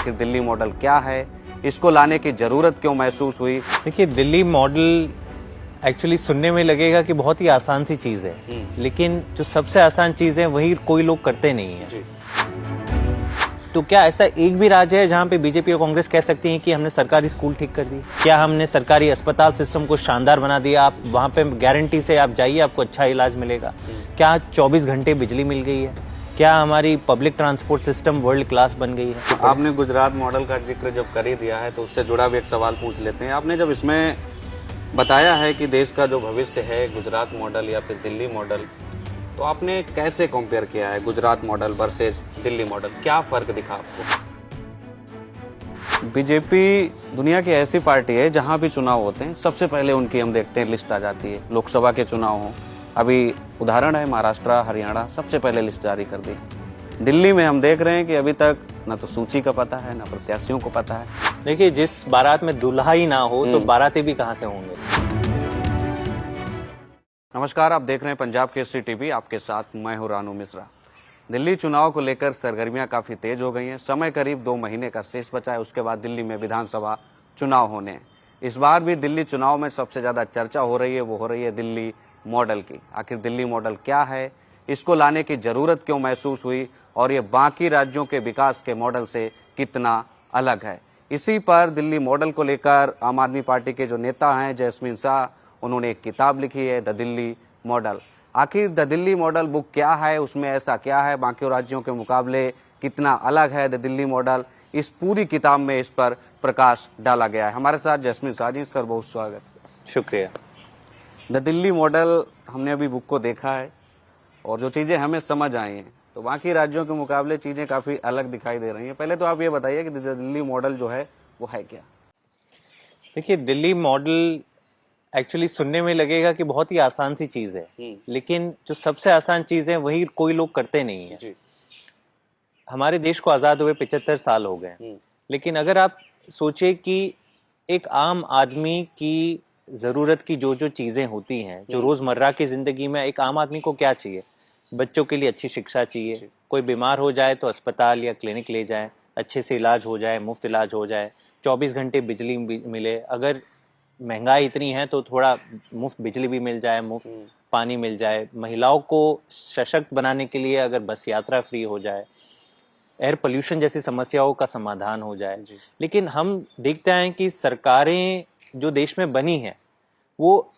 आखिर दिल्ली मॉडल क्या है, इसको लाने की जरूरत क्यों महसूस हुई? देखिए, दिल्ली मॉडल एक्चुअली सुनने में लगेगा कि बहुत ही आसान सी चीज है, लेकिन जो सबसे आसान चीज है वही कोई लोग करते नहीं है। तो क्या ऐसा एक भी राज्य है जहां पे बीजेपी और कांग्रेस कह सकती है कि हमने सरकारी स्कूल ठीक कर दिए? क्या हमने सरकारी अस्पताल सिस्टम को शानदार बना दिया? आप वहां पे गारंटी से आप जाइए, आपको अच्छा इलाज मिलेगा। क्या 24 घंटे बिजली मिल गई है? क्या हमारी public transport system world class बन गई है? आपने गुजरात मॉडल का जिक्र जब कर ही दिया है तो उससे जुड़ा भी एक सवाल पूछ लेते हैं। आपने जब इसमें बताया है कि देश का जो भविष्य है गुजरात मॉडल या फिर दिल्ली मॉडल, तो आपने कैसे कंपेयर किया है Gujarat model versus Delhi model? क्या फर्क दिखा आपको? बीजेपी दुनिया की ऐसी पार्टी है जहां भी चुनाव होते हैं सबसे पहले उनकी हम देखते हैं लिस्ट आ जाती है। लोकसभा के चुनाव हो, अभी उदाहरण है महाराष्ट्र, हरियाणा, सबसे पहले लिस्ट जारी कर दी। दिल्ली में हम देख रहे हैं कि अभी तक न तो सूची का पता है, न प्रत्याशियों को पता है। देखिए, जिस बारात में दूल्हा ही ना हो तो बाराती भी कहां से होंगे? नमस्कार, आप देख रहे हैं पंजाब केसरी टीवी, आपके साथ मैं हूं रानू मिश्रा। दिल्ली चुनाव को लेकर सरगर्मियां काफी तेज हो गई हैं। समय करीब 2 महीने का शेष बचा है, उसके बाद दिल्ली में विधानसभा चुनाव होने हैं। इस बार भी दिल्ली चुनाव में सबसे ज्यादा चर्चा हो रही है, वो हो रही है दिल्ली मॉडल की। आखिर दिल्ली मॉडल क्या है, इसको लाने की जरूरत क्यों महसूस हुई और ये बाकी राज्यों के विकास के मॉडल से कितना अलग है? इसी पर दिल्ली मॉडल को लेकर आम आदमी पार्टी के जो नेता हैं जैस्मिन शाह, उन्होंने एक किताब लिखी है द दिल्ली मॉडल। आखिर द दिल्ली मॉडल बुक क्या है, उसमें ऐसा क्या है, बाकी राज्यों के मुकाबले कितना अलग है द दिल्ली मॉडल, इस पूरी किताब में इस पर प्रकाश डाला गया है। हमारे साथ जैस्मिन शाह जी, सर बहुत स्वागत। शुक्रिया। द दिल्ली मॉडल, हमने अभी बुक को देखा है और जो चीजें हमें समझ आई हैं तो बाकी राज्यों के मुकाबले चीजें काफी अलग दिखाई दे रही हैं। पहले तो आप ये बताइए कि द दिल्ली मॉडल जो है वो है क्या? देखिए, दिल्ली मॉडल एक्चुअली सुनने में लगेगा कि बहुत ही आसान सी चीज है, लेकिन जो सबसे आसान चीज है वही कोई लोग करते नहीं है। हमारे देश को आजाद हुए 75 साल हो गए, लेकिन अगर आप सोचे कि एक आम आदमी की जरूरत की जो जो चीजें होती हैं, जो रोजमर्रा की जिंदगी में एक आम आदमी को क्या चाहिए? बच्चों के लिए अच्छी शिक्षा चाहिए, कोई बीमार हो जाए तो अस्पताल या क्लिनिक ले जाए, अच्छे से इलाज हो जाए, मुफ्त इलाज हो जाए, 24 घंटे बिजली मिले, अगर महंगाई इतनी है तो थोड़ा मुफ्त बिजली भी मिल जाए, मुफ्त पानी मिल जाए, महिलाओं को सशक्त बनाने के लिए अगर बस यात्रा फ्री हो जाए, एयर पोल्यूशन जैसी समस्याओं का समाधान हो जाए। लेकिन हम देखते हैं कि सरकारें जो देश में बनी हैं वो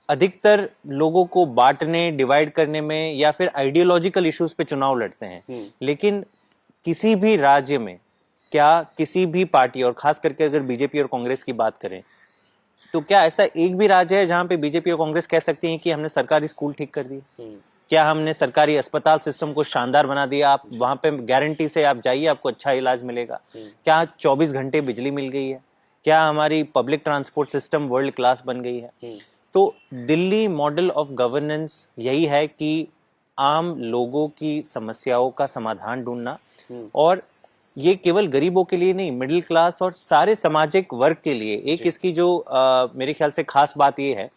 अधिकतर लोगों को बांटने, डिवाइड करने में या फिर आइडियोलॉजिकल इश्यूज पे चुनाव लड़ते हैं। लेकिन किसी भी राज्य में, क्या किसी भी पार्टी, और खास करके अगर बीजेपी और कांग्रेस की बात करें, तो क्या ऐसा एक भी राज्य है जहां पे बीजेपी और कांग्रेस कह सकती हैं कि हमने सरकारी स्कूल ठीक कर दिए? क्या हमने सरकारी अस्पताल सिस्टम को शानदार बना दिया? आप वहां पे गारंटी से आप जाइए, आपको अच्छा इलाज मिलेगा। क्या 24 घंटे बिजली मिल गई है? क्या हमारी public transport system world class बन गई है? तो दिल्ली मॉडल ऑफ गवर्नेंस यही है कि आम लोगों की समस्याओं का समाधान ढूंढना, और ये केवल गरीबों के लिए नहीं, मिडिल क्लास और सारे सामाजिक वर्ग के लिए। एक इसकी जो मेरे ख्याल से खास बात ये है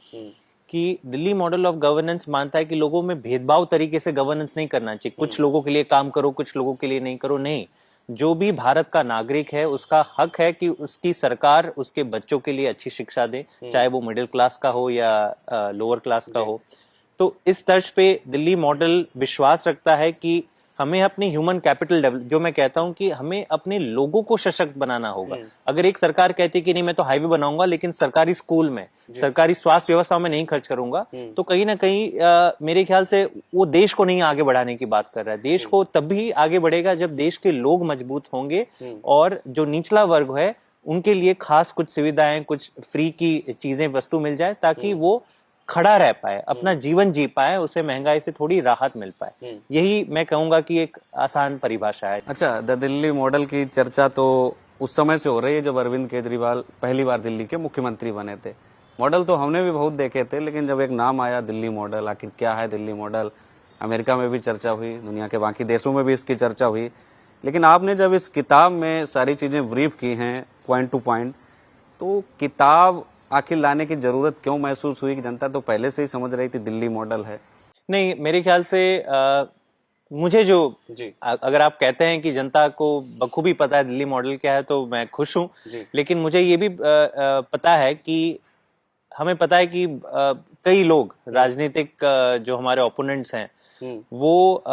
कि दिल्ली मॉडल ऑफ गवर्नेंस मानता है कि लोगों में भेदभाव तरीके से गवर्नेंस नहीं करना चाहिए। कुछ लोगों के लिए काम करो, कुछ लोगों के लिए नहीं करो। नहीं, जो भी भारत का नागरिक है उसका हक है कि उसकी सरकार उसके बच्चों के लिए अच्छी शिक्षा दे, चाहे वो मिडिल क्लास का हो या लोअर क्लास का हो। तो इस तर्ज पे दिल्ली मॉडल विश्वास रखता है कि हमें अपनी ह्यूमन कैपिटल डेवलप, जो मैं कहता हूं कि हमें अपने लोगों को सशक्त बनाना होगा। अगर एक सरकार कहती है कि नहीं मैं तो हाईवे बनाऊंगा लेकिन सरकारी स्कूल में, सरकारी स्वास्थ्य व्यवस्था में नहीं खर्च करूंगा, तो कहीं ना कहीं मेरे ख्याल से वो देश को नहीं आगे बढ़ाने की बात कर रहा है। देश को तभी आगे बढ़ेगा जब देश के लोग मजबूत होंगे और जो निचला वर्ग है उनके लिए खास कुछ सुविधाएं, कुछ फ्री की चीजें, वस्तु मिल जाए ताकि वो खड़ा रह पाए, अपना जीवन जी पाए, उसे महंगाई से थोड़ी राहत मिल पाए। यही मैं कहूंगा कि एक आसान परिभाषा है। अच्छा, द दिल्ली मॉडल की चर्चा तो उस समय से हो रही है जब अरविंद केजरीवाल पहली बार दिल्ली के मुख्यमंत्री बने थे। मॉडल तो हमने भी बहुत देखे थे, लेकिन जब एक नाम आया दिल्ली मॉडल, आखिर क्या है दिल्ली मॉडल, अमेरिका में भी चर्चा हुई, दुनिया के बाकी देशों में भी इसकी चर्चा हुई। लेकिन आपने जब इस किताब में सारी चीजें ब्रीफ की हैं पॉइंट टू पॉइंट, तो किताब आखिर लाने की जरूरत क्यों महसूस हुई कि जनता तो पहले से ही समझ रही थी दिल्ली मॉडल है? नहीं, मेरे ख्याल से मुझे जो जी अगर आप कहते हैं कि जनता को बखूबी पता है दिल्ली मॉडल क्या है तो मैं खुश हूं, लेकिन मुझे ये भी पता है कि हमें पता है कि कई लोग राजनीतिक जो हमारे ओपोनेंट्स हैं वो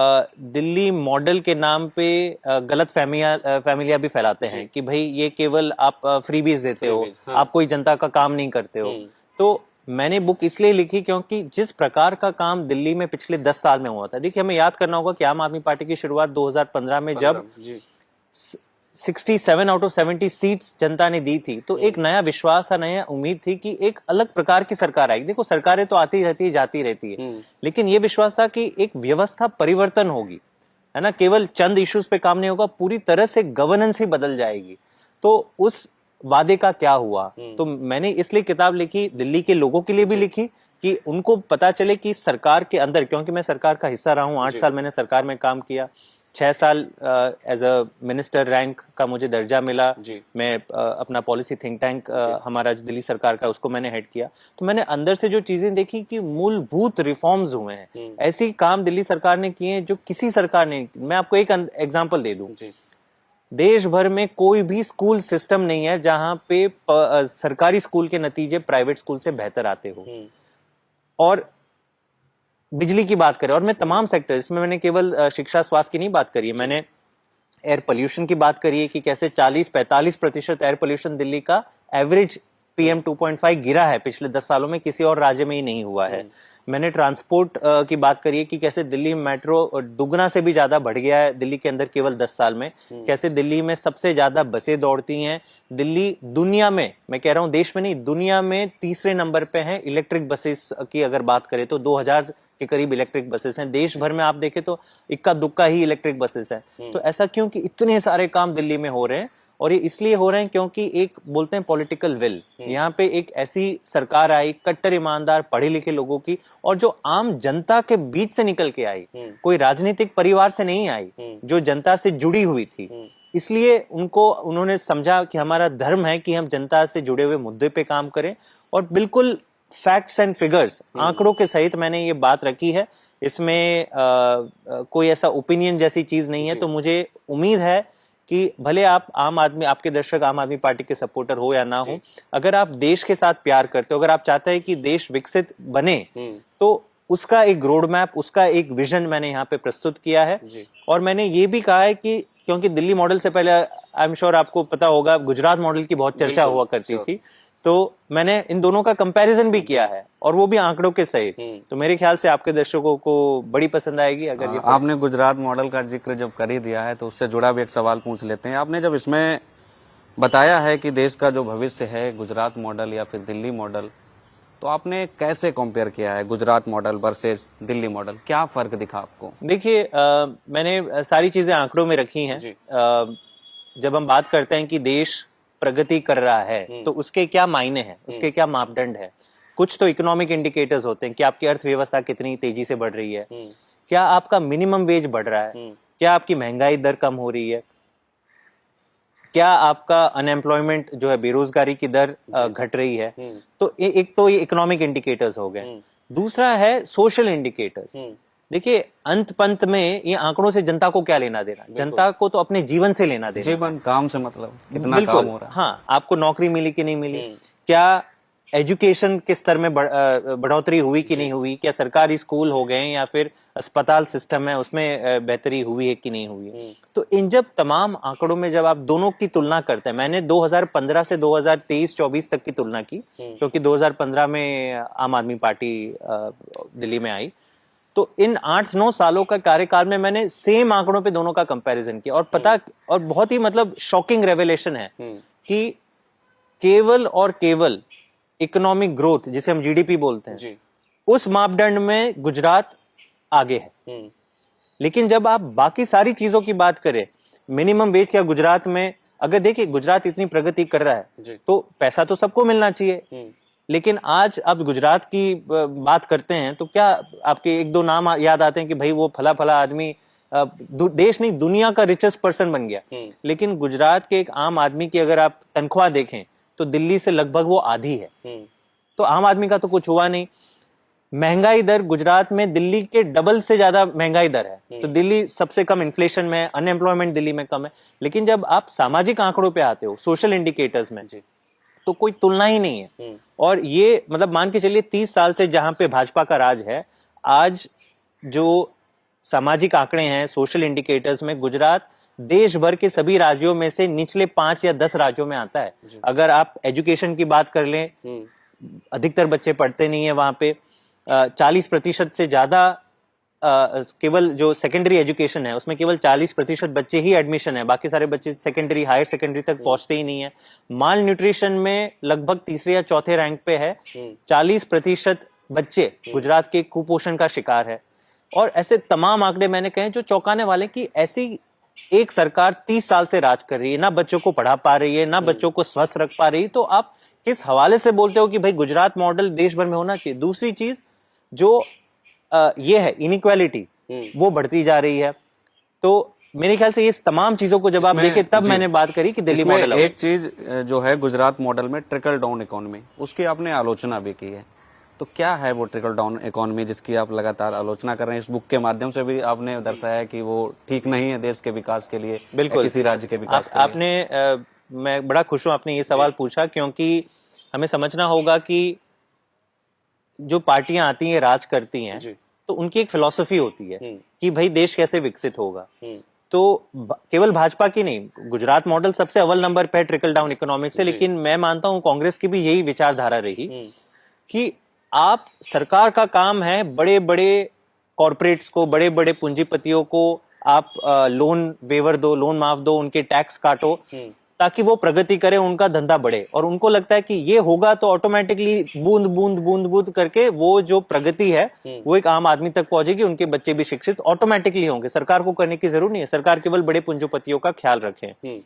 दिल्ली मॉडल के नाम पे गलत फैमिलियां भी फैलाते हैं कि भाई ये केवल आप फ्रीबीज देते हो, आप कोई जनता का काम नहीं करते हो। तो मैंने बुक इसलिए लिखी क्योंकि जिस प्रकार का काम दिल्ली में पिछले 10 साल में हुआ था, देखिए हमें याद करना होगा कि आम आदमी पार्टी की शुरुआत 2015 में जब 67 आउट ऑफ 70 सीट्स जनता ने दी थी, तो एक नया विश्वास और नया उम्मीद थी कि एक अलग प्रकार की सरकार आएगी। देखो सरकारें तो आती रहती है जाती रहती है, लेकिन ये विश्वास था कि एक व्यवस्था परिवर्तन होगी, है ना, केवल चंद इश्यूज पे काम नहीं होगा, पूरी तरह से गवर्नेंस ही बदल जाएगी। तो उस वादे का क्या हुआ? तो मैंने इसलिए किताब लिखी, दिल्ली के लोगों के लिए भी लिखी कि उनको पता चले कि सरकार के अंदर, क्योंकि मैं सरकार का हिस्सा रहा हूं, 8 साल मैंने सरकार में काम किया, 6 साल एज अ मिनिस्टर रैंक का मुझे दर्जा मिला, मैं अपना पॉलिसी थिंक टैंक हमारा जो दिल्ली सरकार का उसको मैंने हेड किया। तो मैंने अंदर से जो चीजें देखी कि मूलभूत रिफॉर्म्स हुए हैं, ऐसी काम दिल्ली सरकार ने किए हैं जो किसी सरकार ने। मैं आपको एक एग्जांपल दे दूं, देश भर में कोई भी स्कूल सिस्टम नहीं है जहां पे सरकारी स्कूल के नतीजे प्राइवेट स्कूल से बेहतर आते हो। और बिजली की बात करें, और मैं तमाम सेक्टर, इसमें मैंने केवल शिक्षा स्वास्थ्य की नहीं बात करी है, मैंने एयर पोल्यूशन की बात करी है कि कैसे 40-45% एयर पोल्यूशन दिल्ली का एवरेज PM 2.5 गिरा है पिछले 10 सालों में, किसी और राज्य में ही नहीं हुआ है। मैंने ट्रांसपोर्ट की बात करी है कि कैसे दिल्ली मेट्रो दुगना से भी ज्यादा बढ़ गया है दिल्ली के अंदर केवल 10 साल में, कैसे दिल्ली में सबसे ज्यादा बसें दौड़ती हैं। दिल्ली दुनिया में, मैं कह रहा हूं देश में नहीं, दुनिया में तीसरे नंबर पे है इलेक्ट्रिक बसेस की अगर बात करें तो 2000 के करीब इलेक्ट्रिक बसेस हैं। देश भर में आप देखें तो इक्का दुक्का ही इलेक्ट्रिक बसेस हैं। तो ऐसा क्यों कि इतने सारे काम दिल्ली में हो रहे हैं, और ये इसलिए हो रहे हैं क्योंकि एक बोलते हैं पॉलिटिकल विल, यहाँ पे एक ऐसी सरकार आई कट्टर ईमानदार पढ़े लिखे लोगों की, और जो आम जनता के बीच से निकल के आई, कोई राजनीतिक परिवार से नहीं आई, जो जनता से जुड़ी हुई थी। इसलिए उन्होंने समझा कि हमारा धर्म है कि हम जनता से जुड़े हुए मुद्दे पे काम करें, और बिल्कुल फैक्ट्स एंड फिगर्स, आंकड़ों के सहित मैंने ये बात रखी है। इसमें कोई ऐसा ओपिनियन जैसी चीज नहीं है। तो मुझे उम्मीद है कि भले आप आम आदमी, आपके दर्शक आम आदमी पार्टी के सपोर्टर हो या ना हो, अगर आप देश के साथ प्यार करते हो, अगर आप चाहते हैं कि देश विकसित बने, तो उसका एक रोड मैप, उसका एक विजन मैंने यहाँ पे प्रस्तुत किया है। और मैंने ये भी कहा है कि क्योंकि दिल्ली मॉडल से पहले आई एम श्योर आपको पता होगा गुजरात मॉडल की बहुत चर्चा हुआ करती थी, तो मैंने इन दोनों का कंपैरिजन भी किया है, और वो भी आंकड़ों के सहित। तो मेरे ख्याल से आपके दर्शकों को बड़ी पसंद आएगी। अगर ये आपने गुजरात मॉडल का जिक्र जब कर ही दिया है तो उससे जुड़ा भी एक सवाल पूछ लेते हैं। आपने जब इसमें बताया है कि देश का जो भविष्य है गुजरात मॉडल या फिर दिल्ली मॉडल, तो आपने कैसे कंपेयर किया है Gujarat model versus Delhi model? क्या फर्क दिखा आपको? देखिए, मैंने सारी चीजें आंकड़ों में रखी हैं। जब हम बात करते हैं कि देश प्रगति कर रहा है तो उसके क्या मायने हैं, उसके क्या मापदंड है। कुछ तो इकोनॉमिक इंडिकेटर्स होते हैं कि आपकी अर्थव्यवस्था कितनी तेजी से बढ़ रही है, क्या आपका मिनिमम वेज बढ़ रहा है, क्या आपकी महंगाई दर कम हो रही है, क्या आपका अनएम्प्लॉयमेंट जो है बेरोजगारी की दर घट रही है। तो एक तो ये इकोनॉमिक इंडिकेटर्स हो गए। दूसरा है सोशल इंडिकेटर्स। देखिए, अंत पंत में ये आंकड़ों से जनता को क्या लेना देना, जनता को तो अपने जीवन से लेना देना, जीवन काम से मतलब कितना काम हो रहा है। हाँ, आपको नौकरी मिली कि नहीं मिली, क्या एजुकेशन के स्तर में बढ़ोतरी हुई कि नहीं हुई, क्या सरकारी स्कूल हो गए या फिर अस्पताल सिस्टम है उसमें बेहतरी हुई है कि नहीं हुई है। तो इन जब तमाम आंकड़ों में जब आप दोनों की तुलना करते हैं, मैंने 2015 से 2023-24 तक की तुलना की, क्योंकि 2015 में आम आदमी पार्टी दिल्ली में आई, तो इन 8-9 सालों का कार्यकाल में मैंने सेम आंकड़ों पे दोनों का कंपैरिजन किया, और बहुत ही मतलब शॉकिंग रेवलेशन है कि केवल और केवल इकोनॉमिक ग्रोथ, जिसे हम जीडीपी बोलते हैं, उस मापदंड में गुजरात आगे है। लेकिन जब आप बाकी सारी चीजों की बात करें, मिनिमम वेज क्या गुजरात में, अगर देखिए गुजरात इतनी प्रगति कर रहा है तो पैसा तो सबको मिलना चाहिए, लेकिन आज अब गुजरात की बात करते हैं तो क्या आपके 1-2 नाम याद आते हैं कि भाई वो फला फला आदमी देश नहीं दुनिया का रिचेस्ट पर्सन बन गया। लेकिन गुजरात के एक आम आदमी की अगर आप तनख्वाह देखें तो दिल्ली से लगभग वो आधी है। तो आम आदमी का तो कुछ हुआ नहीं। महंगाई दर गुजरात में दिल्ली के डबल से ज्यादा महंगाई दर है। तो दिल्ली सबसे कम इन्फ्लेशन में है, अनएम्प्लॉयमेंट दिल्ली में कम है। लेकिन जब आप सामाजिक आंकड़ों पे आते हो, सोशल इंडिकेटर्स में, तो कोई तुलना ही नहीं है। और ये मतलब मान के चलिए 30 साल से जहां पे भाजपा का राज है, आज जो सामाजिक आंकड़े हैं, सोशल इंडिकेटर्स में, गुजरात देश भर के सभी राज्यों में से निचले 5 या 10 राज्यों में आता है। अगर आप एजुकेशन की बात कर लें, अधिकतर बच्चे पढ़ते नहीं है वहां पे। 40% से ज्यादा केवल जो सेकेंडरी एजुकेशन है उसमें केवल 40% बच्चे ही एडमिशन है, बाकी सारे बच्चे सेकेंडरी, हायर सेकेंडरी तक पहुंचते ही नहीं है। माल न्यूट्रिशन में लगभग तीसरे या चौथे रैंक पे है। 40% बच्चे गुजरात के कुपोषण का शिकार है। और ऐसे तमाम आंकड़े मैंने कहे जो चौंकाने वाले, कि ऐसी एक सरकार 30 साल से राज कर रही है, ना बच्चों को पढ़ा पा रही है, ना बच्चों को स्वस्थ रख पा रही है। तो आप किस हवाले से बोलते हो कि भाई गुजरात मॉडल देश भर में होना चाहिए? दूसरी चीज जो ये है इनइक्वालिटी, वो बढ़ती जा रही है। तो मेरे ख्याल से ये तमाम चीजों को जब आप देखें, तब मैंने बात करी कि दिल्ली मॉडल। एक चीज जो है गुजरात मॉडल में, ट्रिकल डाउन इकोनॉमी, उसकी आपने आलोचना भी की है। तो क्या है वो ट्रिकल डाउन इकोनॉमी जिसकी आप लगातार आलोचना कर रहे हैं? इस बुक के माध्यम से भी आपने दर्शाया है कि वो ठीक नहीं है देश के विकास के लिए, बिल्कुल किसी राज्य के विकास के लिए। आपने मैं बड़ा खुश हूं आपने ये सवाल पूछा, क्योंकि हमें समझना होगा कि जो पार्टियां आती हैं, राज करती हैं, तो उनकी एक फिलॉसफी होती है कि भाई देश कैसे विकसित होगा। तो केवल भाजपा की नहीं, गुजरात मॉडल सबसे अव्वल नंबर पे है ट्रिकल डाउन इकोनॉमिक्स से। लेकिन मैं मानता हूं कांग्रेस की भी यही विचारधारा रही कि आप, सरकार का काम है बड़े बड़े कॉर्पोरेट्स को, बड़े बड़े पूंजीपतियों को आप लोन वेवर दो, लोन माफ दो, उनके टैक्स काटो, ताकि वो प्रगति करें, उनका धंधा बढ़े। और उनको लगता है कि ये होगा तो ऑटोमेटिकली बूंद बूंद बूंद बूंद करके वो जो प्रगति है वो एक आम आदमी तक पहुंचेगी, उनके बच्चे भी शिक्षित ऑटोमेटिकली होंगे, सरकार को करने की जरूरत नहीं है, सरकार केवल बड़े पूंजीपतियों का ख्याल रखें।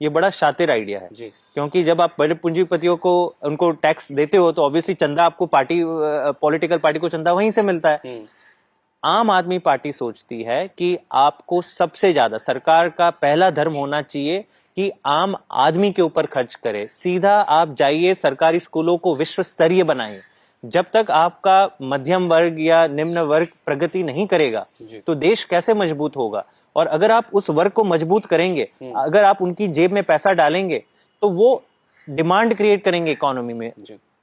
ये बड़ा शातिर आइडिया है क्योंकि जब आप बड़े पूंजीपतियों को उनको टैक्स देते हो तो ऑब्वियसली चंदा आपको पार्टी, पॉलिटिकल पार्टी को चंदा वहीं से मिलता है। आम आदमी पार्टी सोचती है कि आपको सबसे ज्यादा, सरकार का पहला धर्म होना चाहिए कि आम आदमी के ऊपर खर्च करे। सीधा आप जाइए, सरकारी स्कूलों को विश्व स्तरीय बनाइए। जब तक आपका मध्यम वर्ग या निम्न वर्ग प्रगति नहीं करेगा तो देश कैसे मजबूत होगा? और अगर आप उस वर्ग को मजबूत करेंगे, अगर आप उनकी जेब में पैसा डालेंगे, तो वो डिमांड क्रिएट करेंगे इकोनॉमी में।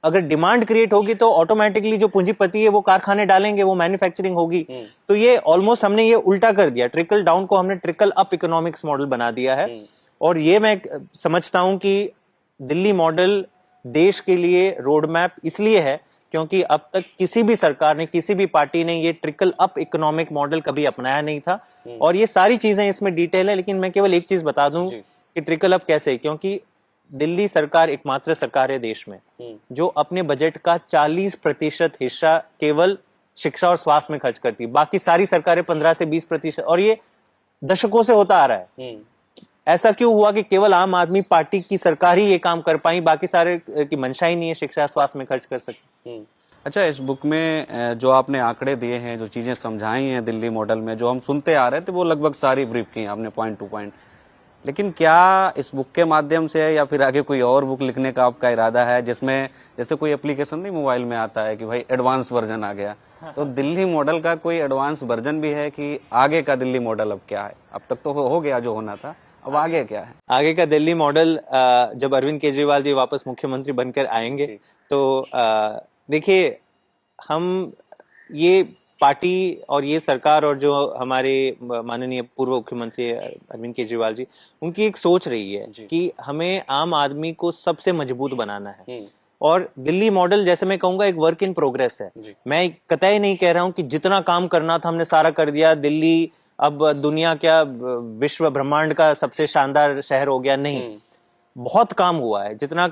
अगर डिमांड क्रिएट होगी तो ऑटोमेटिकली जो पूंजीपति है वो कारखाने डालेंगे, वो मैन्युफैक्चरिंग होगी। तो ये ऑलमोस्ट हमने ये उल्टा कर दिया, ट्रिकल डाउन को हमने ट्रिकल अप इकोनॉमिक्स मॉडल बना दिया है। और ये मैं समझता हूं कि दिल्ली मॉडल देश के लिए रोड मैप इसलिए है क्योंकि अब तक किसी भी सरकार ने, किसी भी पार्टी ने ये ट्रिकल अप इकोनॉमिक मॉडल कभी अपनाया नहीं था। और ये सारी चीजें इसमें डिटेल है, लेकिन मैं केवल एक चीज बता दूं कि ट्रिकल अप कैसे, क्योंकि दिल्ली सरकार एकमात्र सरकार है देश में जो अपने बजट का 40% हिस्सा केवल शिक्षा और स्वास्थ्य में खर्च करती है। बाकी सारी सरकारें 15 से 20%, और ये दशकों से होता आ रहा है। ऐसा क्यों हुआ कि केवल आम आदमी पार्टी की सरकार ही ये काम कर पाई, बाकी सारे की मंशा ही नहीं है शिक्षा स्वास्थ्य में खर्च कर सके। अच्छा, इस बुक में जो आपने आंकड़े दिए हैं, जो चीजें समझाई हैं दिल्ली मॉडल में, जो हम सुनते आ रहे थे, वो लगभग सारी ब्रीफ की आपने पॉइंट टू पॉइंट। लेकिन क्या इस बुक के माध्यम से या फिर आगे कोई और बुक लिखने का आपका इरादा है जिसमें जैसे कोई एप्लीकेशन नहीं मोबाइल में आता है कि भाई एडवांस वर्जन आ गया, तो दिल्ली मॉडल का कोई एडवांस वर्जन भी है कि आगे का दिल्ली मॉडल अब क्या है? अब तक तो हो गया जो होना था, अब आगे क्या है? आगे का दिल्ली मॉडल, जब अरविंद केजरीवाल जी वापस मुख्यमंत्री बनकर आएंगे तो देखिए, हम ये पार्टी और ये सरकार और जो हमारे माननीय पूर्व मुख्यमंत्री अरविंद केजरीवाल जी, उनकी एक सोच रही है कि हमें आम आदमी को सबसे मजबूत बनाना है। और दिल्ली मॉडल, जैसे मैं कहूंगा, एक वर्क इन प्रोग्रेस है। मैं कतई नहीं कह रहा हूं कि जितना काम करना था हमने सारा कर दिया, दिल्ली अब दुनिया क्या विश्व ब्रह्मांड का सबसे शानदार शहर हो गया। नहीं, बहुत काम हुआ है। इतना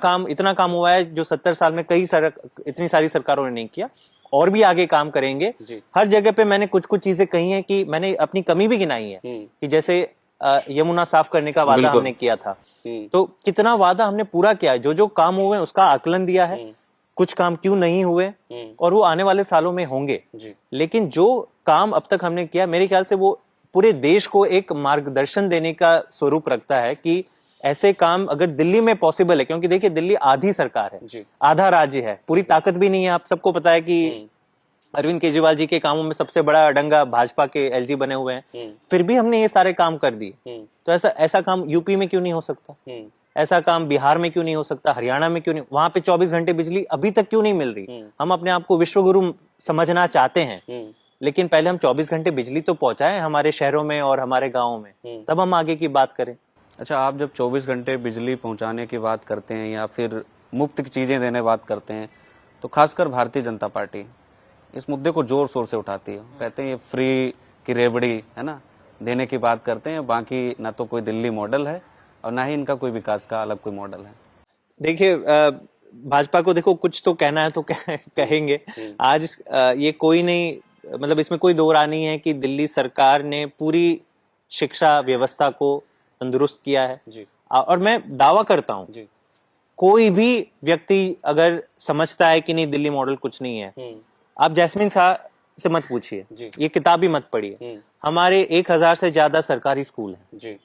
काम हुआ है जो 70 साल में इतनी सारी सरकारों ने नहीं किया, और भी आगे काम करेंगे। हर जगह पे मैंने कुछ चीजें कही हैं कि मैंने अपनी कमी भी गिनाई है कि जैसे यमुना साफ करने का वादा हमने किया था, तो कितना वादा हमने पूरा किया है, जो काम हुए उसका आकलन दिया है, कुछ काम क्यों नहीं हुए और वो आने वाले सालों में होंगे। लेकिन जो काम अब तक हमने किया, मेरे ख्याल से वो पूरे देश को एक मार्गदर्शन देने का स्वरूप रखता है कि ऐसे काम अगर दिल्ली में पॉसिबल है, क्योंकि देखिए दिल्ली आधी सरकार है, आधा राज्य है, पूरी ताकत भी नहीं है। आप सबको पता है कि अरविंद केजरीवाल जी के कामों में सबसे बड़ा अडंगा भाजपा के एलजी बने हुए हैं, फिर भी हमने ये सारे काम कर दिए। तो ऐसा काम यूपी में क्यों नहीं हो सकता? ऐसा काम बिहार में क्यों नहीं हो सकता? हरियाणा में क्यों नहीं? वहां पे 24 घंटे बिजली अभी तक क्यों नहीं मिल रही? हम अपने आप को विश्वगुरु समझना चाहते हैं, लेकिन पहले हम 24 घंटे बिजली तो पहुंचाएं हमारे शहरों में और हमारे गाँव में, तब हम आगे की बात करें। अच्छा, आप जब 24 घंटे बिजली पहुंचाने की बात करते हैं या फिर मुफ्त की चीजें देने की बात करते हैं, तो खासकर भारतीय जनता पार्टी इस मुद्दे को जोर शोर से उठाती है। कहते हैं ये फ्री की रेवड़ी है ना, देने की बात करते हैं। बाकी ना तो कोई दिल्ली मॉडल है और ना ही इनका कोई विकास का अलग कोई मॉडल है। देखिए, भाजपा को देखो कुछ तो कहना है तो कहेंगे। आज ये कोई नहीं, मतलब इसमें कोई दो राय नहीं है कि दिल्ली सरकार ने पूरी शिक्षा व्यवस्था को तंदुरुस्त किया है जी। और मैं दावा करता हूं जी, कोई भी व्यक्ति अगर समझता है कि नहीं दिल्ली मॉडल कुछ नहीं है, आप जैस्मिन शाह से मत पूछिए, ये किताब भी मत पढ़िए। हमारे 1000 से ज्यादा सरकारी स्कूल हैं जी।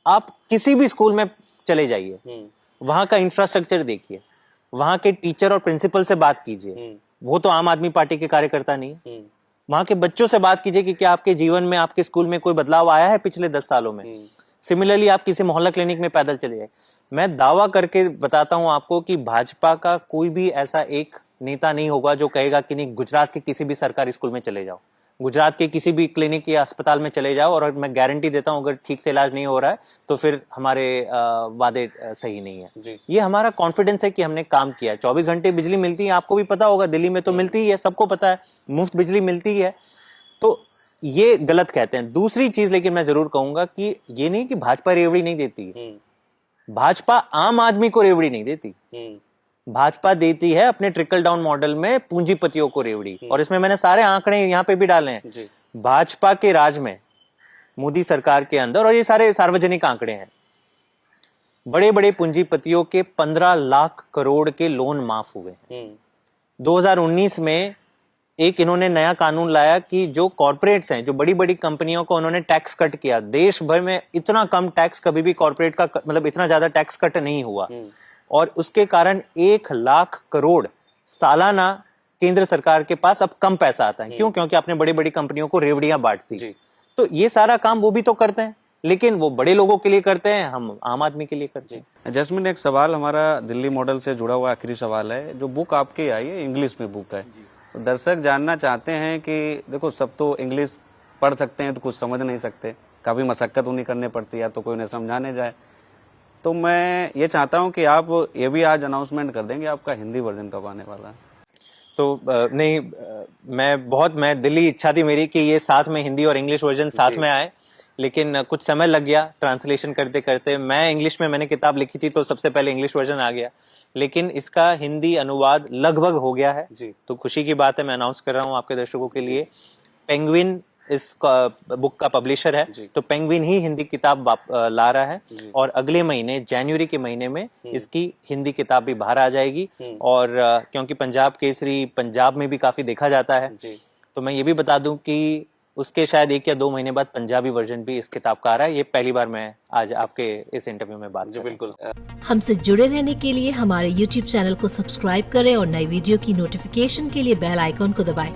आप किसी भी स्कूल में चले जाइए, वहां का इंफ्रास्ट्रक्चर देखिए, वहां के टीचर और प्रिंसिपल से बात कीजिए, वो तो आम आदमी पार्टी के कार्यकर्ता नहीं है। वहां के बच्चों से बात कीजिए कि क्या आपके जीवन में, आपके स्कूल में कोई बदलाव आया है पिछले 10 सालों में। सिमिलरली आप किसी मोहल्ला क्लिनिक में पैदल चले जाए। मैं दावा करके बताता हूं आपको कि भाजपा का कोई भी ऐसा एक नेता नहीं होगा जो कहेगा कि नहीं गुजरात के किसी भी सरकारी स्कूल में चले जाओ, गुजरात के किसी भी क्लिनिक या अस्पताल में चले जाओ, और मैं गारंटी देता हूं अगर ठीक से इलाज नहीं हो रहा है तो फिर हमारे वादे सही नहीं है जी। ये हमारा कॉन्फिडेंस है कि हमने काम किया है। 24 घंटे बिजली मिलती है, आपको भी पता होगा, दिल्ली में तो मिलती ही है, सबको पता है, मुफ्त बिजली मिलती है। तो ये गलत कहते हैं। दूसरी चीज लेकिन मैं जरूर कहूंगा कि ये नहीं कि भाजपा रेवड़ी नहीं देती है, भाजपा आम आदमी को रेवड़ी नहीं देती, भाजपा देती है अपने ट्रिकल डाउन मॉडल में पूंजीपतियों को रेवड़ी। और इसमें मैंने सारे आंकड़े यहाँ पे भी डाले हैं जी। भाजपा के राज में, मोदी सरकार के अंदर, और ये सारे सार्वजनिक आंकड़े हैं, बड़े बड़े पूंजीपतियों के 15 लाख करोड़ के लोन माफ हुए हैं। 2019 में एक इन्होंने नया कानून लाया कि जो कॉर्पोरेट्स हैं, जो बड़ी बड़ी कंपनियों को उन्होंने टैक्स कट किया। देश भर में इतना कम टैक्स कभी भी कॉर्पोरेट का, मतलब इतना ज्यादा टैक्स कट नहीं हुआ, और उसके कारण 1 लाख करोड़ सालाना केंद्र सरकार के पास अब कम पैसा आता है। क्यों? क्योंकि आपने बड़ी बड़ी कंपनियों को रेवड़ियां बांट दी। तो ये सारा काम वो भी तो करते हैं, लेकिन वो बड़े लोगों के लिए करते हैं, हम आम आदमी के लिए करते हैं। जैस्मिन, एक सवाल हमारा दिल्ली मॉडल से जुड़ा हुआ आखिरी सवाल है। जो बुक आपकी आई है, इंग्लिश में बुक है, तो दर्शक जानना चाहते हैं कि देखो सब तो इंग्लिश पढ़ सकते हैं तो कुछ समझ नहीं सकते, काफी मशक्कत उन्हें करनी पड़ती है, तो कोई उन्हें समझाने जाए। तो मैं ये चाहता हूं कि आप ये भी आज अनाउंसमेंट कर देंगे आपका हिंदी वर्जन कब आने वाला है। तो नहीं, मैं दिल्ली इच्छा थी मेरी कि ये साथ में हिंदी और इंग्लिश वर्जन साथ में आए, लेकिन कुछ समय लग गया ट्रांसलेशन करते करते। मैं इंग्लिश में, मैंने किताब लिखी थी तो सबसे पहले इंग्लिश वर्जन आ गया, लेकिन इसका हिंदी अनुवाद लगभग हो गया है जी। तो खुशी की बात है, मैं अनाउंस कर रहा हूँ आपके दर्शकों के लिए। पेंगुइन इस बुक का पब्लिशर है, तो पेंगुइन ही हिंदी किताब ला रहा है, और अगले महीने जनवरी के महीने में इसकी हिंदी किताब भी बाहर आ जाएगी। और क्योंकि पंजाब केसरी पंजाब में भी काफी देखा जाता है, तो मैं ये भी बता दूं कि उसके शायद 1 या 2 महीने बाद पंजाबी वर्जन भी इस किताब का आ रहा है। ये पहली बार मैं आज आपके इस इंटरव्यू में बात जी। बिल्कुल। हमसे जुड़े रहने के लिए हमारे YouTube चैनल को सब्सक्राइब करें और नई वीडियो की नोटिफिकेशन के लिए बेल आइकॉन को दबाएं।